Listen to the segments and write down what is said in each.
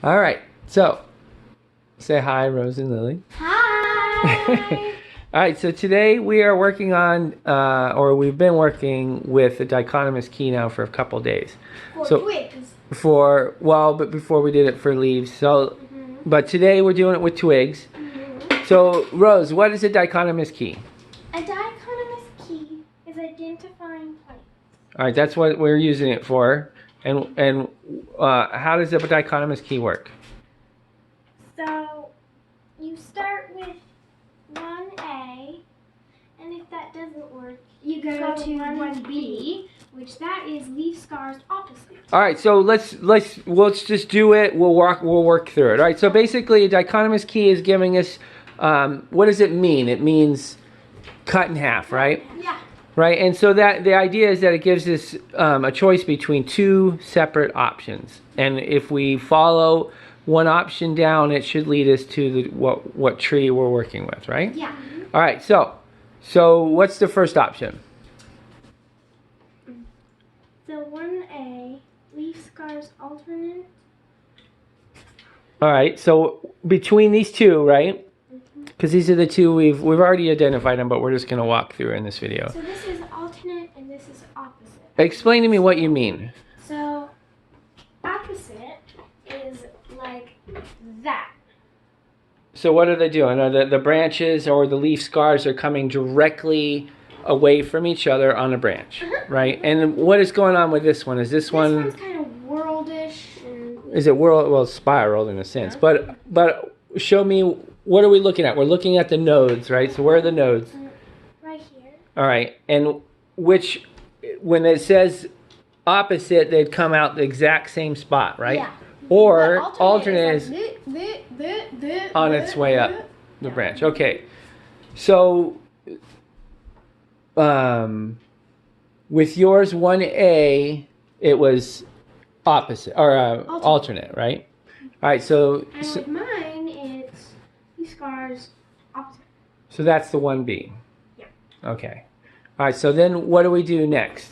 All right. So, say hi, Rose and Lily. Hi! All right. So today we are working on, or we've been working with the dichotomous key now for a couple days. For So twigs. but before we did it for leaves. So, but today we're doing it with twigs. So, Rose, what is a dichotomous key? A dichotomous key is identifying points. All right, that's what we're using it for. And how does the dichotomous key work? So you start with 1A, and if that doesn't work, you go to 1B, which that is leaf scars opposite. All right, so let's just do it. We'll work through it. All right, so basically, a dichotomous key is giving us what does it mean? It means cut in half, right? Yeah. Right, and so that the idea is that it gives us a choice between two separate options, and if we follow one option down, it should lead us to the what tree we're working with, right? Yeah. All right, so what's the first option? So 1A, leaf scars alternate. All right, so between these two, right? Because these are the two we've already identified them, but we're just going to walk through in this video. So this is alternate and this is opposite. Explain to me what you mean. So opposite is like that. So what are they doing? Are the branches or the leaf scars are coming directly away from each other on a branch, right? And what is going on with this one? Is this one? This one's kind of worldish. And Is it world? Well, it's spiraled in a sense, but show me. What are we looking at? We're looking at the nodes, right? So where are the nodes? right here. All right, and which, when it says opposite, they'd come out the exact same spot, right? Yeah. Or But alternate is on its way up the branch. Okay, so with yours 1A, it was opposite or alternate, right? All right, so And with mine, it's these scars opposite. so that's the 1B. Yeah. Okay. All right, so then what do we do next?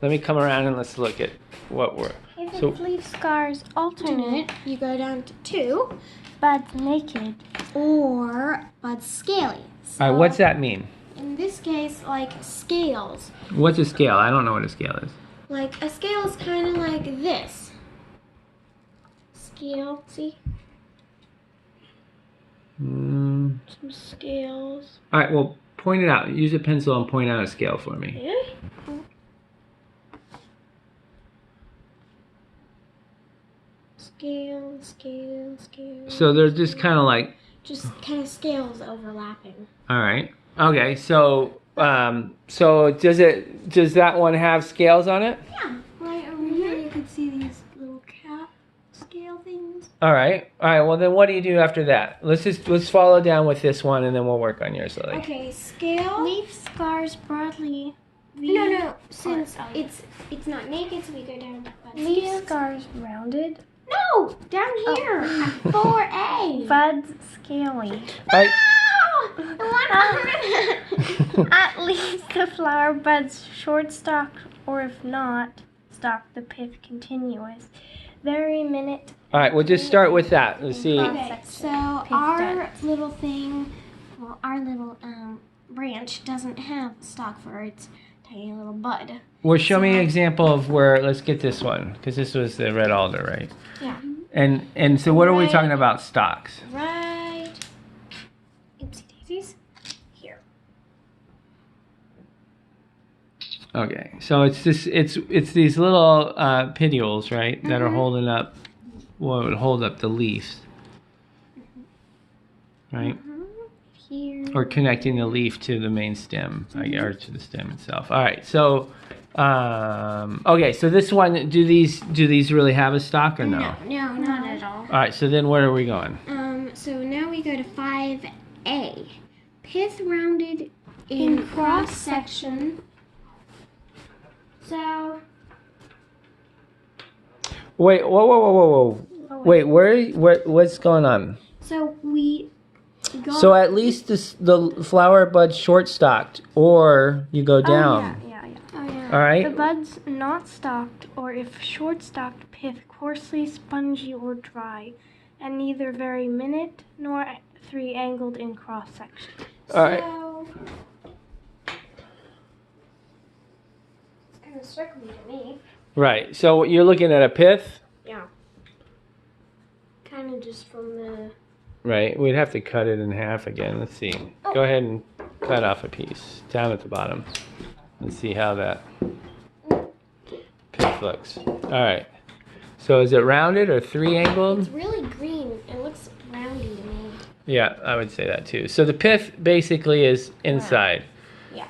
Let me come around and let's look at what we're... If So- it's leaf scars alternate, you go down to 2, buds naked, or buds scaly. So All right, what's that mean? in this case, like scales. What's a scale? I don't know what a scale is. Like a scale is kind of like this. Scale, see? Some scales. All right, well, point it out. Use a pencil and point out a scale for me. Really? Scale, scale, scale. So they're just kind of like... Just kind of scales overlapping. All right. Okay, so does that one have scales on it? Yeah, right over here you can see these little cat scale things. All right. Well, then what do you do after that? Let's follow down with this one, and then we'll work on yours, Lily. Okay, scale. Leaf scars broadly. No. Since it's not naked, so we go down to bud Leaf scales. scars rounded. No, down here at 4A. Buds scaly. All right. At least the flower buds short stalked, or if not, stalk the pith continuous. Very minute. All right, we'll just start with that. Let's see. Okay, so our little thing, well, our little branch doesn't have stalk for its tiny little bud. Well, show me an example of where. Let's get this one, because this was the red alder, right? Yeah. And so what are we talking about? Stalks. Right. Oopsie daisies. Here. Okay, so it's these little petioles, right, that are holding up. What would hold up the leaves, right? Here. Or connecting the leaf to the main stem, or to the stem itself. All right, so okay, so this one, do these really have a stalk or no? No, not at all. All right, so then where are we going? So now we go to 5A. Pith rounded in cross section. So Wait, whoa. Wait, what's going on? so we go. So at least the flower bud short stalked, or you go down. Yeah. Oh yeah. All right. The buds not stalked, or if short-stalked, pith coarsely spongy or dry, and neither very minute nor three-angled in cross-section. All right. So, it's kind of circly to me. Right. So you're looking at a pith. Yeah. Kind of just from the... Right. We'd have to cut it in half again. Let's see. Oh. Go ahead and cut off a piece down at the bottom. Let's see how that pith looks. All right. So is it rounded or three-angled? It's really green. It looks roundy to me. Yeah, I would say that too. So the pith basically is inside. Yeah.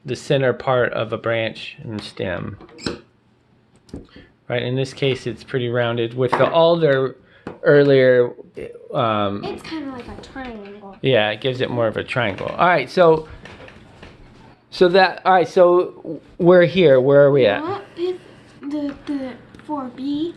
The center part of a branch and stem. Right. In this case, it's pretty rounded. With the alder earlier, It's kind of like a triangle. yeah, it gives it more of a triangle. All right. So we're here. Where are we at? What if the 4B?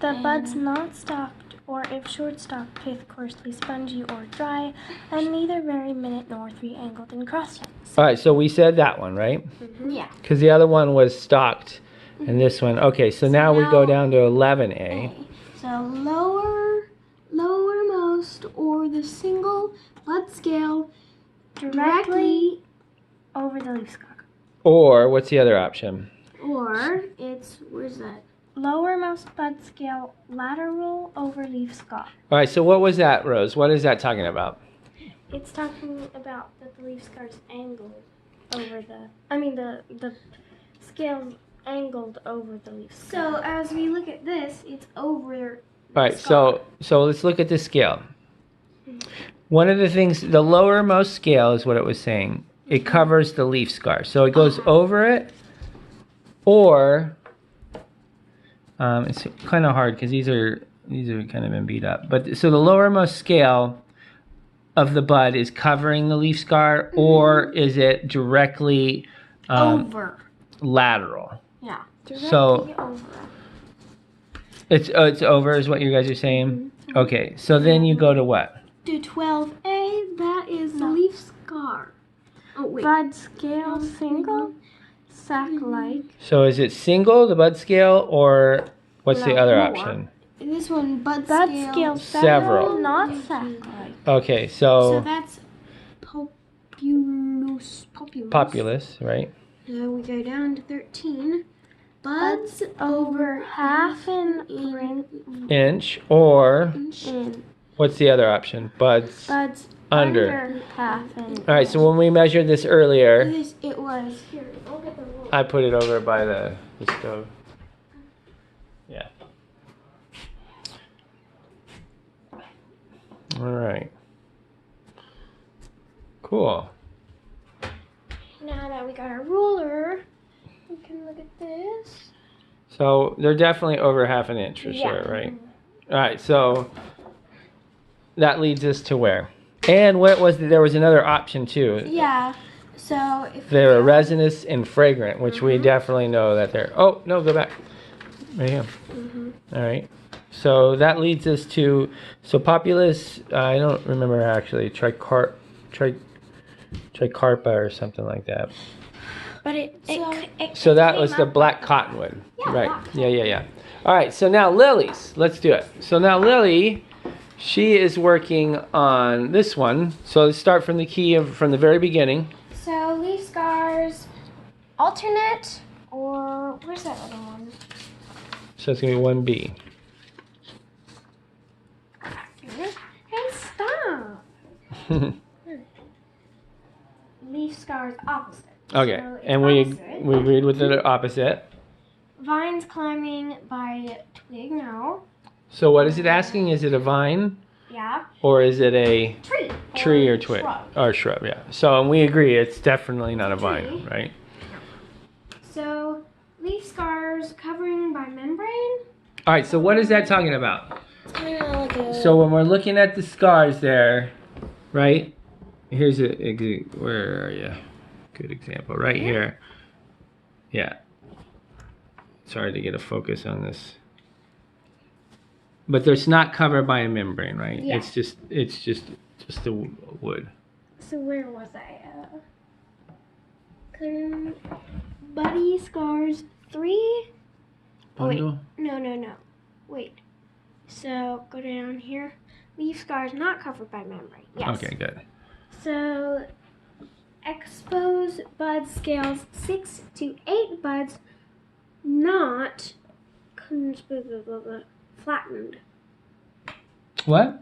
The buds not stalked, or if short-stalked, pith coarsely spongy or dry, and neither very minute nor three-angled in cross-section. All right. So we said that one, right? Yeah. Because the other one was stalked, and this one. Okay. So now we go down to 11A. So lowermost or the single bud scale directly, over the leaf stalk. Or what's the other option? or it's, where's that? Lowermost bud scale lateral over leaf stalk. All right. So what was that, Rose? What is that talking about? It's talking about that the leaf scar's angled over the scale's angled over the leaf scar. So as we look at this, it's over. All right, so let's look at the scale. One of the things, the lowermost scale is what it was saying. It covers the leaf scar, so it goes over it, or it's kind of hard because these are kind of been beat up. But so the lowermost scale of the bud is covering the leaf scar, or is it directly over. lateral? Yeah. Directly So over. it's over is what you guys are saying? Okay, so then you go to what? To 12A, that is the leaf scar. Oh wait. Bud scale single, sac-like. So is it single, the bud scale, or what's the No, other more. option? This one, bud Bud scale. scale Several. not sac-like. Okay, So so that's populus. populous, right? Now we go down to 13. Buds over half an Inch, or inch. what's the other option? Buds. Buds Under. half an All right, so when we measured this earlier, It was here. Look at the rule. I put it over by the stove. Yeah. All right. Cool. Now that we got our ruler, we can look at this. So they're definitely over half an inch for Yeah. sure, right? All right, so that leads us to where? And what was there was another option too. Yeah. So if They're resinous and fragrant, which we definitely know that they're. Oh no, go back. Right here. All right. So that leads us to populus. I don't remember actually tricarpa or something like that. But it So that came was the up- black cottonwood. Yeah, Right. black Yeah. All right. So now Lily's. Let's do it. So now Lily, she is working on this one. So let's start from the from the very beginning. so leaf scars, alternate, or where's that other one? So it's gonna be 1B. Hey, stop! Leaf scars opposite. Okay. So it's And we opposite. agreed with the opposite. Vines climbing by twig. No. So what is it asking? Is it a vine Yeah. or is it a Tree. or twig Shrub. or shrub? Yeah. So and we agree it's definitely not a vine, Tree. right? So leaf scars covering by membrane. All right. So what is that talking about? It's kind of like a. So when we're looking at the scars there, right? Here's where are you? Good example, right here. Yeah. Sorry to get a focus on this. But it's not covered by a membrane, right? Yeah. It's just the wood. So where was I? buddy scars 3. Bundle? No. Wait. So go down here. Leaf scars not covered by membrane. Yes. Okay, good. So exposed bud scales 6 to 8 buds not flattened. What?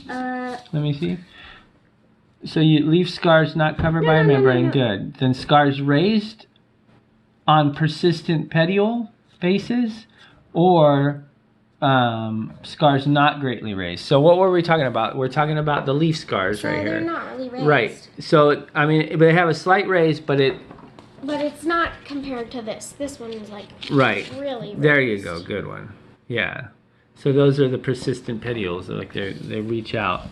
Let me see. So you leaf scars not covered by a membrane. No. Good. Then scars raised on persistent petiole bases, or scars not greatly raised. So what were we talking about? We're talking about the leaf scars right they're here. not really raised. Right. So I mean, they have a slight raise, but it's not compared to this. This one is like really raised. There you go. Good one. Yeah. So those are the persistent petioles. They're like they reach out.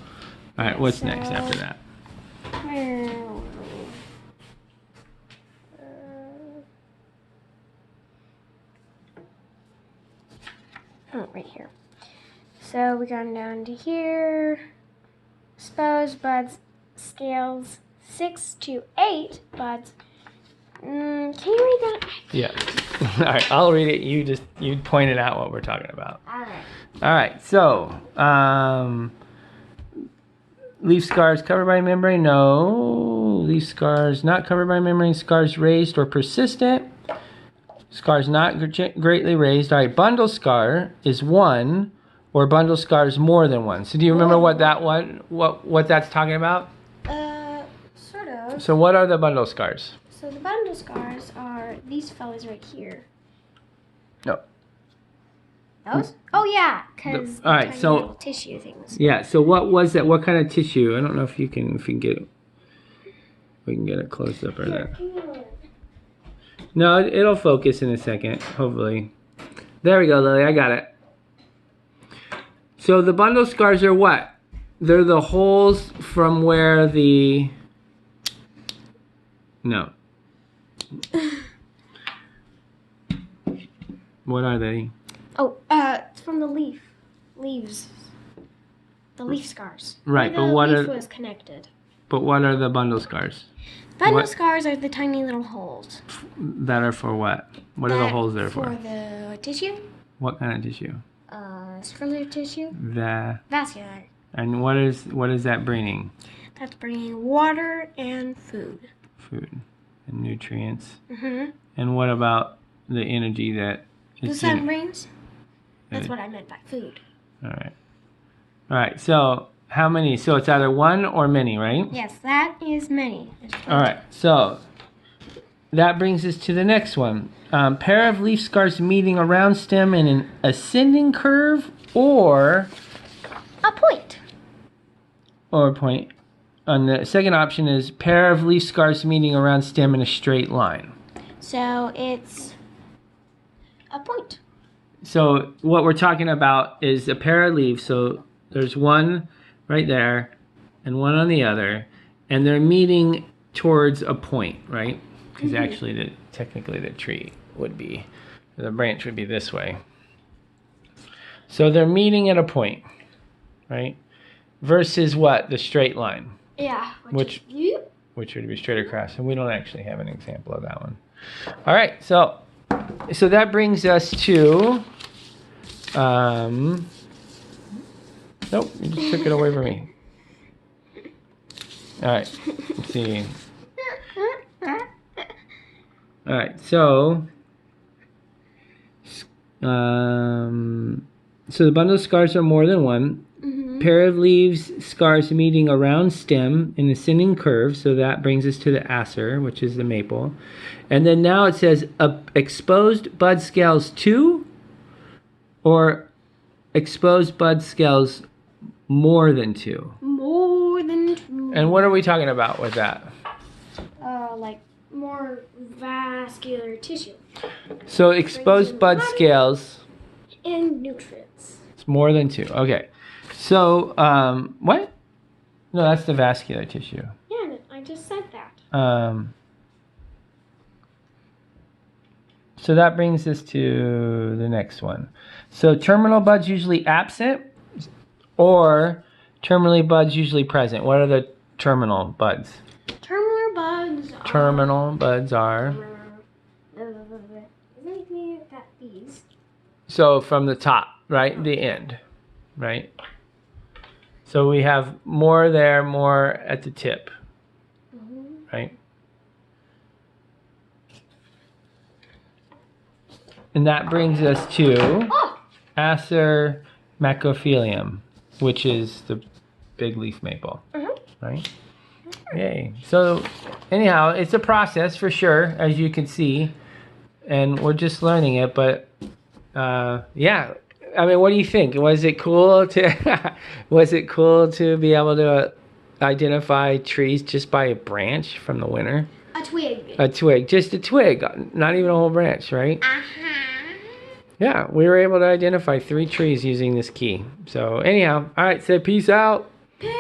All right. What's next after that? Right here. So we got down to here. Exposed buds scales 6 to 8 buds. Can you read that? Yeah. All right. I'll read it. You pointed out what we're talking about. All right. All right. So leaf scars covered by membrane? No. Leaf scars not covered by membrane. Scars raised or persistent. Scars not greatly raised. All right. Bundle scar is 1, or bundle scars more than 1. So do you remember what that's talking about? Sort of. So what are the bundle scars? So the bundle scars are these fellas right here. No. Those? Oh yeah, because all right. So little tissue things. yeah. So what was that? What kind of tissue? I don't know if you can get it. We can get it close up or that. No, it'll focus in a second, hopefully. There we go, Lily. I got it. So the bundle scars are what? They're the holes from where the... No. What are they? Oh, it's from the leaves. The leaf scars. Right, where but what leaf are... was connected. But what are the bundle scars? Bundle scars are the tiny little holes. That are for what? What are the holes there for? For the tissue. What kind of tissue? Circular tissue. Vascular. And what is that bringing? That's bringing water and food. Food and nutrients. Mm-hmm. And what about the energy that the sun brings? That's what I meant by food. All right. So how many? So it's either 1 or many, right? Yes, that is many. All right. So that brings us to the next one. Pair of leaf scars meeting around stem in an ascending curve, or a point. Or a point. On the second option is pair of leaf scars meeting around stem in a straight line. So it's a point. So what we're talking about is a pair of leaves. So there's one right there and one on the other, and they're meeting towards a point, right? Because actually, technically the tree would be, the branch would be this way. So they're meeting at a point, right? Versus what? The straight line. Yeah. Which would be straight across. And we don't actually have an example of that one. All right. So that brings us to, nope, you just took it away from me. All right. Let's see. All right. So the bundle of scars are more than 1. Pair of leaves, scars meeting around stem in ascending curve. So that brings us to the acer, which is the maple. And then now it says exposed bud scales 2, or exposed bud scales more than 2. More than 2. And what are we talking about with that? Like more vascular tissue. So exposed bud scales. And nutrients. It's more than 2. Okay. So, what? No, that's the vascular tissue. Yeah, I just said that. So that brings us to the next one. So terminal buds usually absent, or terminally buds usually present. What are the terminal buds? Terminal buds are So from the top, right? The end, right? So we have more there, more at the tip, right? And that brings us to Acer macrophyllum, which is the big leaf maple, right? Yay. So anyhow, it's a process for sure, as you can see, and we're just learning it, but yeah. I mean, what do you think? Was it cool to be able to identify trees just by a branch from the winter? A twig. A twig, just a twig, not even a whole branch, right? Yeah, we were able to identify 3 trees using this key. So anyhow, all right, say peace out. Peace.